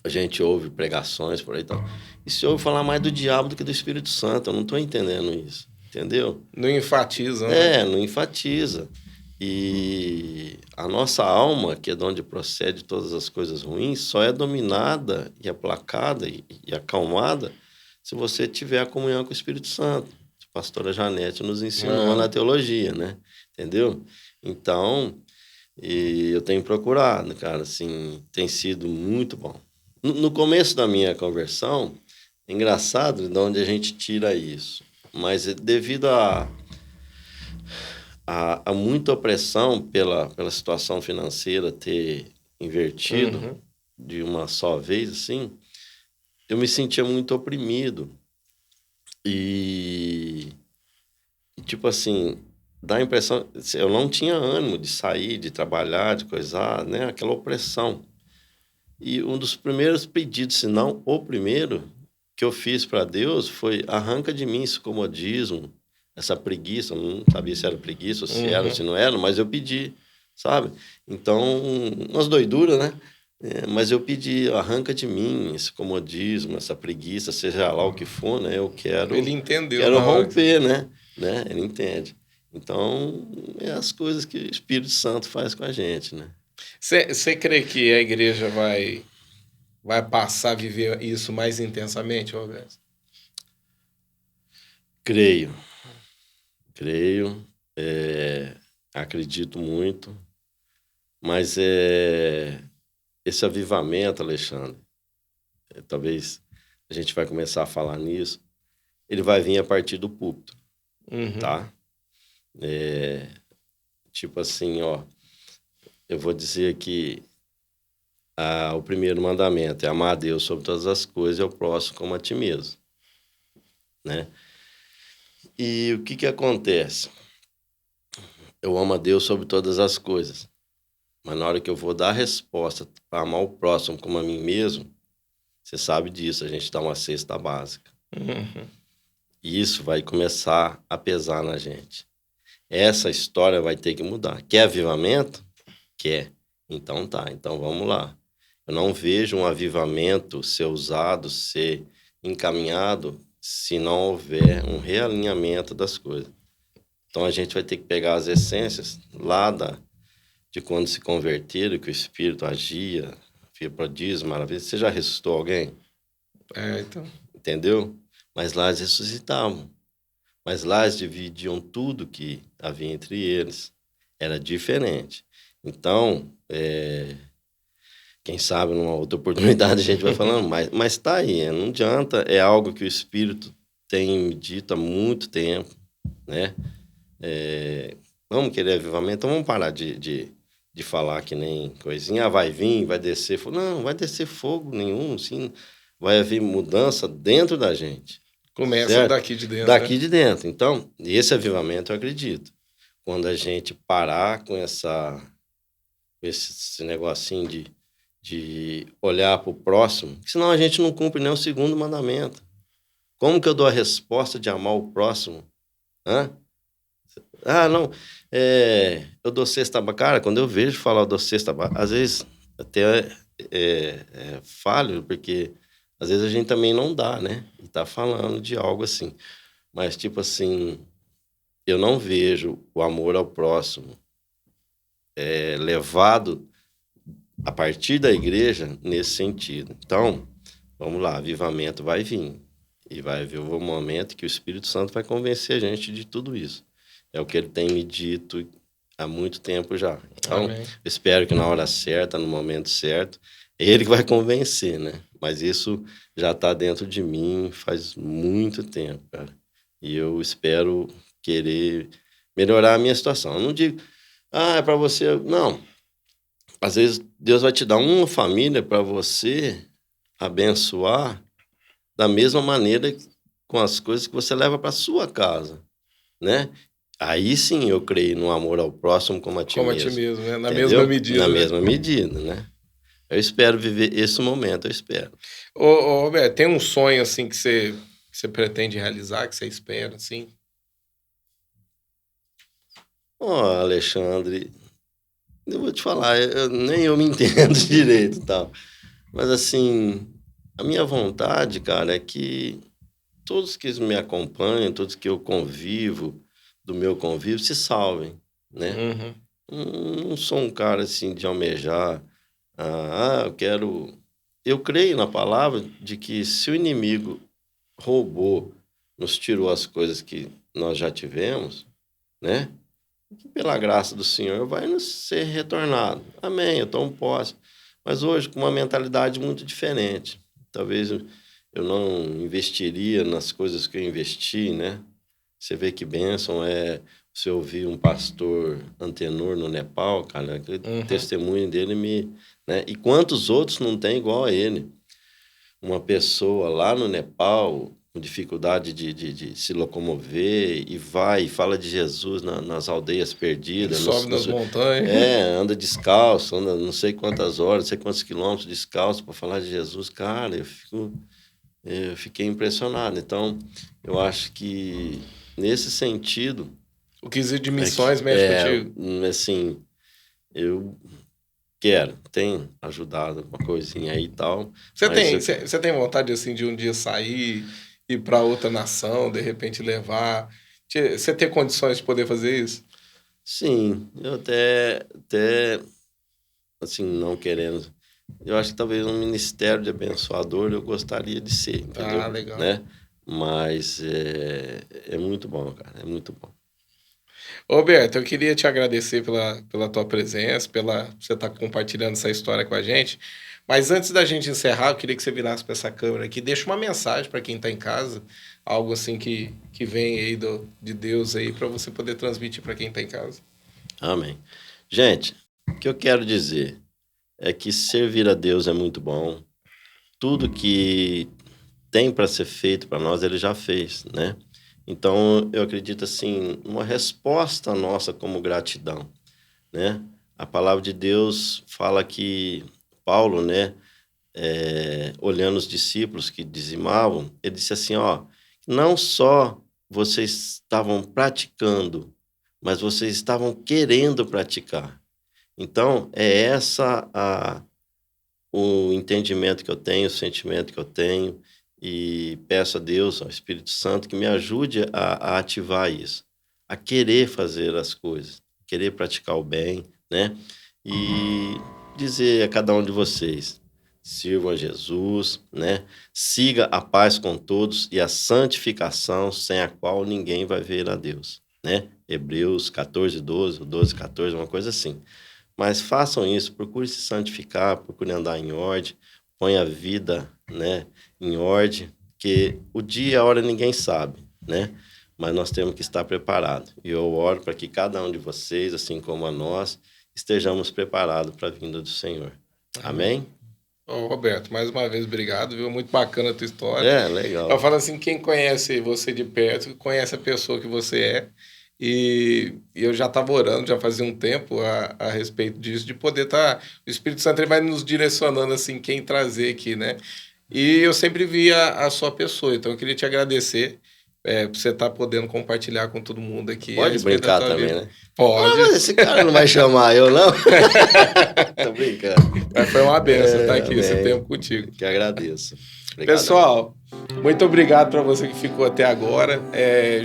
a gente ouve pregações por aí e tal, e se ouve falar mais do diabo do que do Espírito Santo. Eu não estou entendendo isso, entendeu? Não enfatizam, né? Não enfatiza. E a nossa alma, que é de onde procede todas as coisas ruins, só é dominada e aplacada e acalmada se você tiver a comunhão com o Espírito Santo. A pastora Janete nos ensinou na teologia, né? Entendeu? Então, eu tenho procurado, cara, assim, tem sido muito bom. No começo da minha conversão, é engraçado de onde a gente tira isso, mas devido a muita opressão pela situação financeira ter invertido Uhum. de uma só vez, assim, eu me sentia muito oprimido. E tipo assim, dá a impressão... Eu não tinha ânimo de sair, de trabalhar, de coisar, né? Aquela opressão. E um dos primeiros pedidos, se não o primeiro, que eu fiz para Deus foi: arranca de mim esse comodismo, essa preguiça. Eu não sabia se era preguiça, ou se era, ou se não era, mas eu pedi, sabe? Então, umas doiduras, né? Mas eu pedi: arranca de mim esse comodismo, essa preguiça, seja lá o que for, né? Eu Ele entendeu quero na hora que... romper, né? Ele entende. Então, é as coisas que o Espírito Santo faz com a gente, né? Você crê que a igreja vai passar a viver isso mais intensamente, Roberto? Creio. Creio, acredito muito, mas esse avivamento, Alexandre, talvez a gente vai começar a falar nisso, ele vai vir a partir do púlpito, Uhum. tá? Tipo assim, ó, eu vou dizer que o primeiro mandamento é amar a Deus sobre todas as coisas e ao próximo como a ti mesmo, né? E o que acontece? Eu amo a Deus sobre todas as coisas. Mas na hora que eu vou dar a resposta para amar o próximo como a mim mesmo, você sabe disso, a gente dá uma cesta básica. Uhum. E isso vai começar a pesar na gente. Essa história vai ter que mudar. Quer avivamento? Quer. Então tá, então vamos lá. Eu não vejo um avivamento ser usado, ser encaminhado, se não houver um realinhamento das coisas. Então a gente vai ter que pegar as essências lá de quando se converteram, que o Espírito agia, via prodígios, maravilhas. Você já ressuscitou alguém? Então. Entendeu? Mas lá eles ressuscitavam. Mas lá eles dividiam tudo que havia entre eles. Era diferente. Então, quem sabe numa outra oportunidade a gente vai falando, mas tá aí, não adianta, é algo que o Espírito tem me dito há muito tempo, né? Vamos querer avivamento, então vamos parar de falar que nem coisinha, vai vir, vai descer fogo. Não vai descer fogo nenhum, sim. Vai haver mudança dentro da gente. Começa certo? daqui de dentro. Daqui né? de dentro. Então, esse avivamento eu acredito. Quando a gente parar com esse negocinho de olhar para o próximo, senão a gente não cumpre nem o segundo mandamento. Como que eu dou a resposta de amar o próximo? Hã? Não, eu dou cesta básica. Cara, quando eu vejo falar eu dou cesta básica, às vezes até falho, porque às vezes a gente também não dá, né? E tá falando de algo assim. Mas, tipo assim, eu não vejo o amor ao próximo levado a partir da igreja nesse sentido. Então, vamos lá, avivamento vai vir. E vai haver um momento que o Espírito Santo vai convencer a gente de tudo isso. É o que ele tem me dito há muito tempo já. Então, Amém. espero que na hora certa, no momento certo, é ele que vai convencer, né? Mas isso já está dentro de mim faz muito tempo, cara. E eu espero querer melhorar a minha situação. Eu não digo, é para você. Não. Às vezes Deus vai te dar uma família para você abençoar da mesma maneira com as coisas que você leva para sua casa, né? Aí sim eu creio no amor ao próximo como a ti Como mesmo. a ti mesmo, né? Na Entendeu? mesma medida. Na né? mesma medida, né? Eu espero viver esse momento, eu espero. Ô, Roberto, tem um sonho assim que você pretende realizar, que você espera, assim? Alexandre, eu vou te falar, nem eu me entendo direito e tal. Mas assim, a minha vontade, cara, é que todos que me acompanham, todos que eu convivo, do meu convívio, se salvem, né? Uhum. Não sou um cara assim de almejar, eu quero. Eu creio na palavra de que se o inimigo roubou, nos tirou as coisas que nós já tivemos, né? Que pela graça do Senhor vai nos ser retornado. Amém, eu tomo posse. Mas hoje com uma mentalidade muito diferente. Talvez eu não investiria nas coisas que eu investi, né? Você vê que bênção é você ouvir um pastor Antenor no Nepal, cara, aquele testemunho dele né? E quantos outros não tem igual a ele? Uma pessoa lá no Nepal com dificuldade de se locomover e vai e fala de Jesus nas aldeias perdidas. Sobe nas montanhas. Anda descalço, anda não sei quantas horas, não sei quantos quilômetros descalço para falar de Jesus. Cara, eu fiquei impressionado. Então, eu acho que nesse sentido... O quesito de missões mexe contigo? Assim, eu tenho ajudado uma coisinha aí e tal. Você tem vontade, assim, de um dia sair, ir para outra nação, de repente levar... Você tem condições de poder fazer isso? Sim, eu até assim, não querendo... Eu acho que talvez um ministério de abençoador eu gostaria de ser, entendeu? Legal. Né? Mas é muito bom, cara, é muito bom. Roberto, eu queria te agradecer pela tua presença, você estar compartilhando essa história com a gente. Mas antes da gente encerrar, eu queria que você virasse para essa câmera aqui, deixa uma mensagem para quem está em casa, algo assim que vem aí de Deus aí para você poder transmitir para quem está em casa. Amém. Gente, o que eu quero dizer é que servir a Deus é muito bom. Tudo que tem para ser feito para nós, ele já fez, né? Então, eu acredito assim, uma resposta nossa como gratidão, né? A palavra de Deus fala que Paulo, né, olhando os discípulos que dizimavam, ele disse assim, ó, não só vocês estavam praticando, mas vocês estavam querendo praticar. Então, é o entendimento que eu tenho, o sentimento que eu tenho, e peço a Deus, ao Espírito Santo, que me ajude a ativar isso, a querer fazer as coisas, querer praticar o bem, né? E dizer a cada um de vocês, sirvam a Jesus, né? Siga a paz com todos e a santificação, sem a qual ninguém vai ver a Deus, né? Hebreus 14:12, 12:14, uma coisa assim. Mas façam isso, procure se santificar, procure andar em ordem, põe a vida, né, em ordem, que o dia e a hora ninguém sabe, né? Mas nós temos que estar preparados. E eu oro para que cada um de vocês, assim como a nós, estejamos preparados para a vinda do Senhor. Amém? Ô, Roberto, mais uma vez, obrigado, viu? Muito bacana a tua história. Legal. Eu falo assim, quem conhece você de perto, conhece a pessoa que você é. E eu já estava orando, já fazia um tempo a respeito disso, de poder estar... O Espírito Santo ele vai nos direcionando, assim, quem trazer aqui, né? E eu sempre via a sua pessoa, então eu queria te agradecer por você estar podendo compartilhar com todo mundo aqui. Pode brincar também, vida. Né? Pode. Mas esse cara não vai chamar eu, não? Tô brincando. Mas foi uma benção estar aqui esse tempo contigo. Que agradeço. Obrigado. Pessoal, muito obrigado para você que ficou até agora.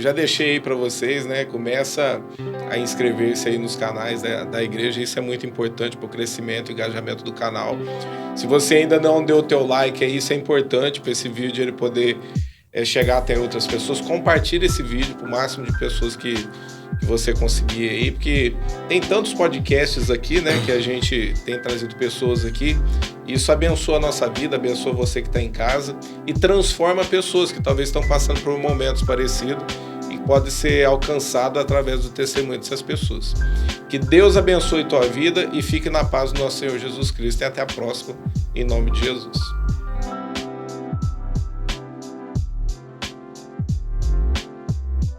Já deixei aí para vocês, né? Começa a inscrever-se aí nos canais da igreja. Isso é muito importante para o crescimento e engajamento do canal. Se você ainda não deu o teu like, isso é importante para esse vídeo ele poder chegar até outras pessoas. Compartilhe esse vídeo para o máximo de pessoas que você conseguir aí, porque tem tantos podcasts aqui, né, que a gente tem trazido pessoas aqui, e isso abençoa a nossa vida, abençoa você que está em casa e transforma pessoas que talvez estão passando por momentos parecidos e pode ser alcançado através do testemunho dessas pessoas. Que Deus abençoe tua vida e fique na paz do nosso Senhor Jesus Cristo. E até a próxima, em nome de Jesus.